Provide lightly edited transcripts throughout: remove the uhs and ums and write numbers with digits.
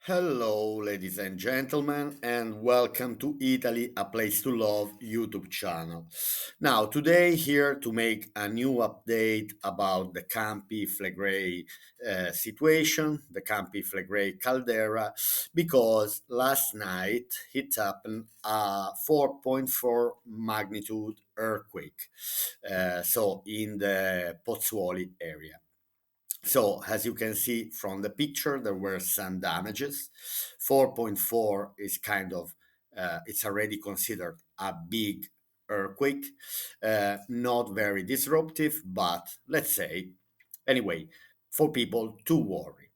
Hello, ladies and gentlemen, and welcome to Italy, a place to love YouTube channel. Now, today here to make a new update about the Campi Flegrei situation, the Campi Flegrei caldera, because last night it happened a 4.4 magnitude earthquake, so in the Pozzuoli area. So as you can see from the picture, there were some damages. 4.4 is kind of, it's already considered a big earthquake, not very disruptive, but let's say, anyway, for people to worry.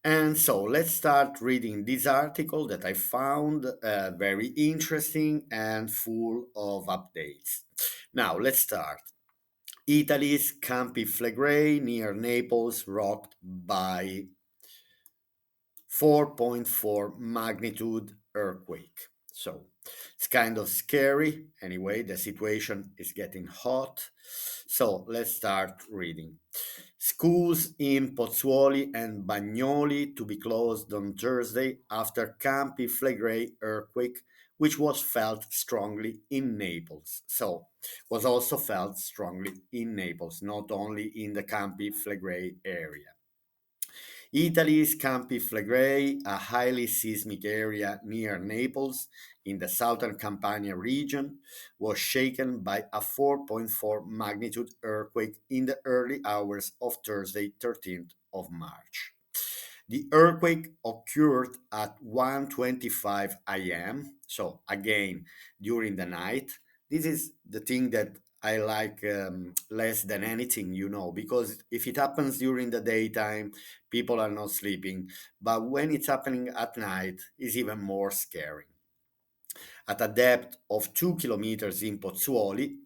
And so let's start reading this article that I found very interesting and full of updates. Now, let's start. Italy's Campi Flegrei near Naples rocked by 4.4 magnitude earthquake. So it's kind of scary. Anyway, the situation is getting hot. So let's start reading. Schools in Pozzuoli and Bagnoli to be closed on Thursday after Campi Flegrei earthquake, which was felt strongly in Naples. So was also felt strongly in Naples, not only in the Campi Flegrei area. Italy's Campi Flegrei, a highly seismic area near Naples in the southern Campania region, was shaken by a 4.4 magnitude earthquake in the early hours of Thursday, 13th of March. The earthquake occurred at 1:25 a.m., so again during the night. This is the thing that I like less than anything, because if it happens during the daytime, people are not sleeping. But when it's happening at night, it's even more scary. At a depth of 2 kilometers in Pozzuoli,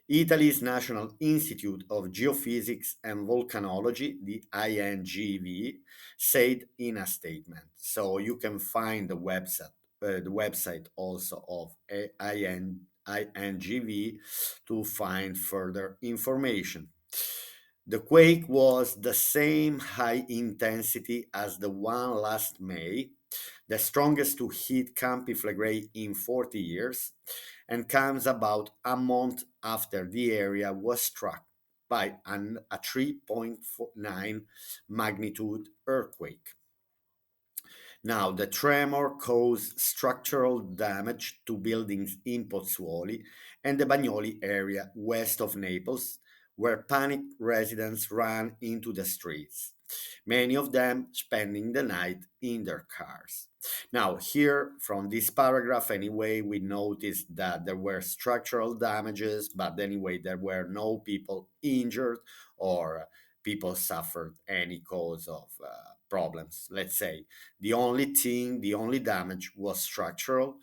Italy's National Institute of Geophysics and Volcanology, the INGV, said in a statement. So you can find the website also of INGV to find further information. The quake was the same high intensity as the one last May, the strongest to hit Campi Flegrei in 40 years, and comes about a month after the area was struck by a 3.9 magnitude earthquake. Now, the tremor caused structural damage to buildings in Pozzuoli and the Bagnoli area west of Naples, where panicked residents ran into the streets, many of them spending the night in their cars. Now, here from this paragraph, anyway, we noticed that there were structural damages, but anyway, there were no people injured or people suffered any cause of problems, let's say. The only damage was structural.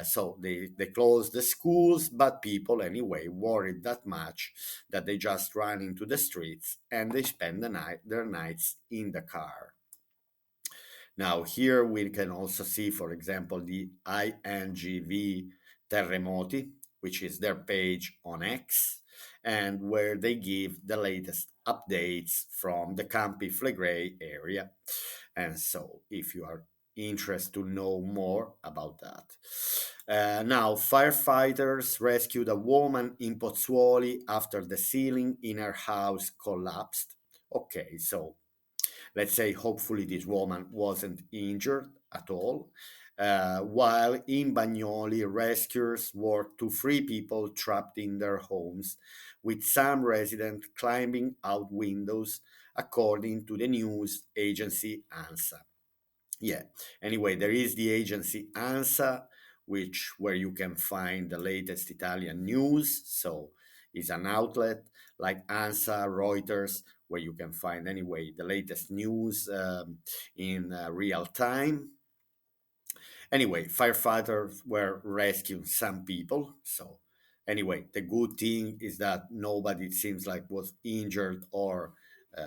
So they closed the schools, but people anyway worried that much that they just ran into the streets and they spend their nights in the car. Now, here we can also see, for example, the INGV Terremoti, which is their page on X, and where they give the latest updates from the Campi Flegrei area. And so, if you are interested to know more about that. Now, firefighters rescued a woman in Pozzuoli after the ceiling in her house collapsed. Okay, so let's say hopefully this woman wasn't injured at all. While in Bagnoli, rescuers worked to free people trapped in their homes, with some residents climbing out windows, according to the news agency ANSA. Yeah. Anyway, there is the agency ANSA, which where you can find the latest Italian news. So it's an outlet like ANSA, Reuters, where you can find anyway the latest news in real time. Anyway, firefighters were rescuing some people. So anyway, the good thing is that nobody it seems like was injured or uh,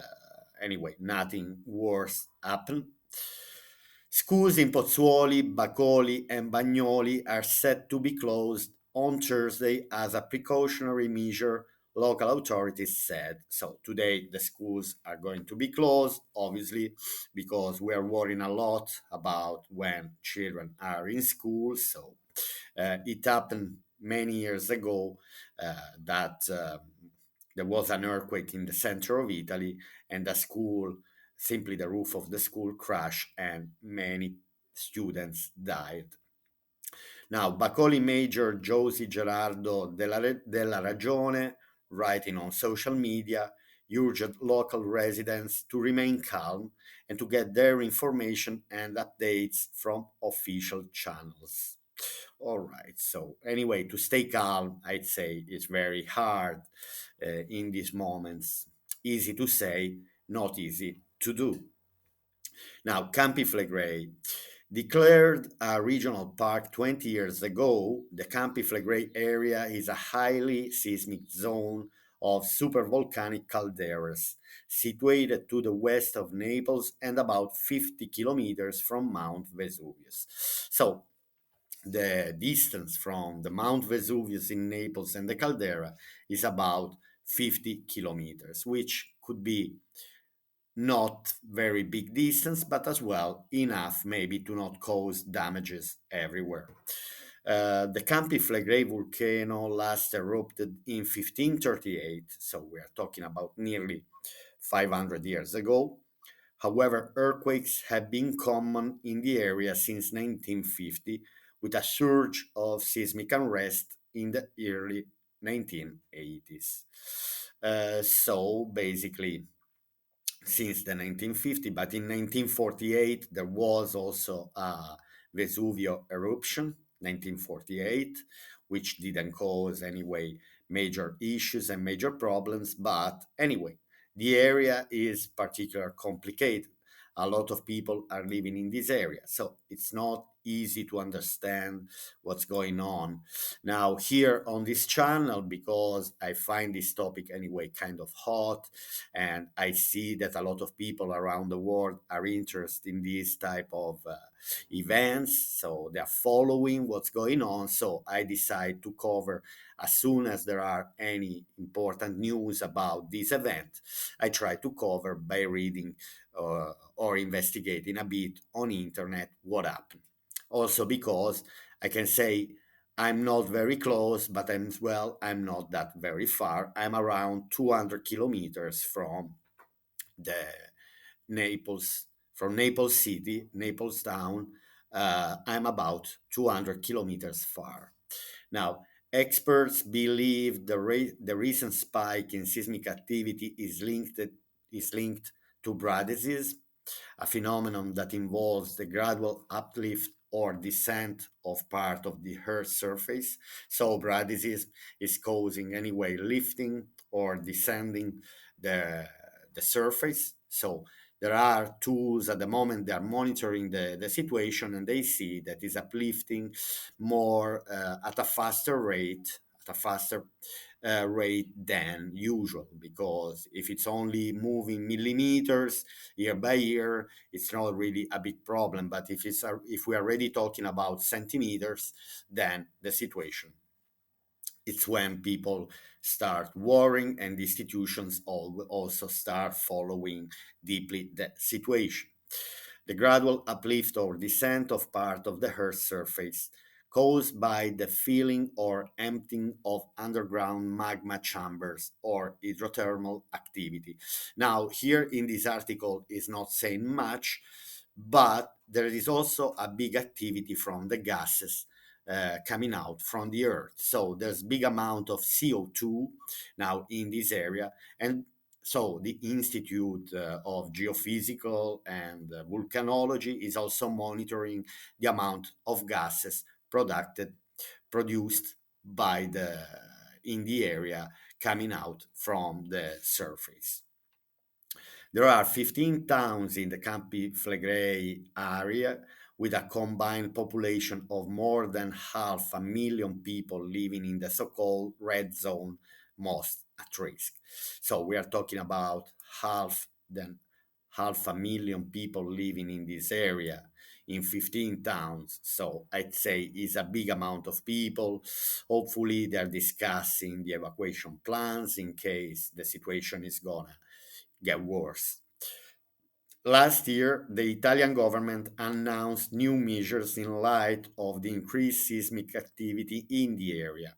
anyway nothing worse happened. Schools in Pozzuoli, Bacoli, and Bagnoli are set to be closed on Thursday as a precautionary measure local authorities said. So today the schools are going to be closed, obviously, because we are worrying a lot about when children are in school. So it happened many years ago that there was an earthquake in the center of Italy, and the school, simply the roof of the school crashed, and many students died. Now, Bacoli Major Josie Gerardo della Ragione, writing on social media, urged local residents to remain calm and to get their information and updates from official channels. All right, so anyway, to stay calm, I'd say it's very hard in these moments. Easy to say, not easy to do. Now, Campi Flegrei. Declared a regional park 20 years ago, the Campi Flegrei area is a highly seismic zone of supervolcanic calderas, situated to the west of Naples and about 50 kilometers from Mount Vesuvius. So, the distance from the Mount Vesuvius in Naples and the caldera is about 50 kilometers, which could be not very big distance, but as well enough maybe to not cause damages everywhere. The Campi Flegrei volcano last erupted in 1538, so we are talking about nearly 500 years ago. However, earthquakes have been common in the area since 1950, with a surge of seismic unrest in the early 1980s. So basically, since the 1950s, but in 1948 there was also a Vesuvio eruption, 1948, which didn't cause anyway major issues and major problems. But anyway, the area is particularly complicated. A lot of people are living in this area, so it's not easy to understand what's going on now here on this channel, because I find this topic anyway kind of hot, and I see that a lot of people around the world are interested in this type of events, so they're following what's going on. So I decide to cover as soon as there are any important news about this event. I try to cover by reading or investigating a bit on internet what happened. Also because I can say I'm not very close, but I'm not that very far. I'm around 200 kilometers from the Naples, from Naples City, Naples town. I'm about 200 kilometers far. Now, experts believe the recent spike in seismic activity is linked to bradices, a phenomenon that involves the gradual uplift or descent of part of the Earth's surface. So, bradices is causing anyway lifting or descending the, the surface. So, there are tools at the moment that are monitoring the situation, and they see that is uplifting more at a faster rate, rate than usual, because if it's only moving millimeters year by year, it's not really a big problem. But if we are already talking about centimeters, then the situation, it's when people start worrying, and institutions also start following deeply the situation. The gradual uplift or descent of part of the Earth's surface caused by the filling or emptying of underground magma chambers or hydrothermal activity. Now, here in this article is not saying much, but there is also a big activity from the gases coming out from the earth. So there's big amount of CO2 now in this area, and so the Institute of Geophysical and Volcanology is also monitoring the amount of gases produced by the in the area coming out from the surface. There are 15 towns in the Campi Flegrei area, with a combined population of more than 500,000 people living in the so-called red zone, most at risk. So we are talking about half a million people living in this area in 15 towns. So I'd say it's a big amount of people. Hopefully, they're discussing the evacuation plans in case the situation is gonna get worse. Last year, the Italian government announced new measures in light of the increased seismic activity in the area,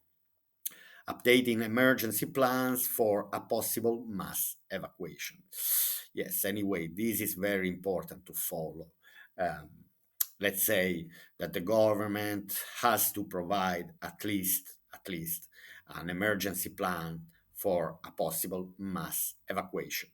updating emergency plans for a possible mass evacuation. Yes, anyway, this is very important to follow. Um, let's say that the government has to provide at least an emergency plan for a possible mass evacuation.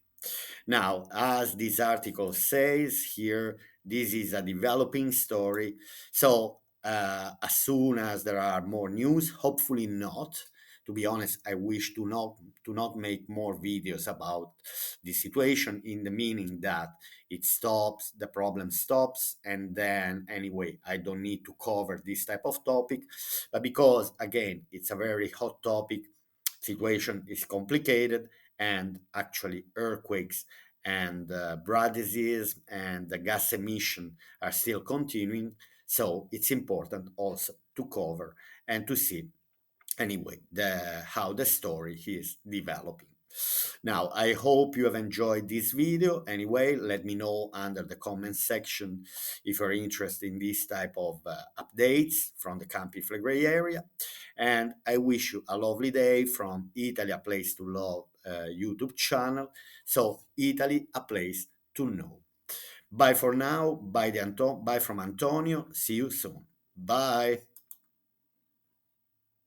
Now, as this article says here, this is a developing story. So, as soon as there are more news, hopefully not. To be honest, I wish to not make more videos about this situation, in the meaning that it stops, the problem stops, and then anyway, I don't need to cover this type of topic. But because again, it's a very hot topic, situation is complicated, and actually earthquakes and blood disease and the gas emission are still continuing. So it's important also to cover and to see anyway how the story is developing. Now, I hope you have enjoyed this video. Anyway, let me know under the comment section if you're interested in this type of updates from the Campi Flegrei area. And I wish you a lovely day from Italy, a place to love YouTube channel. So Italy, a place to know. Bye for now. Bye from Antonio. See you soon. Bye.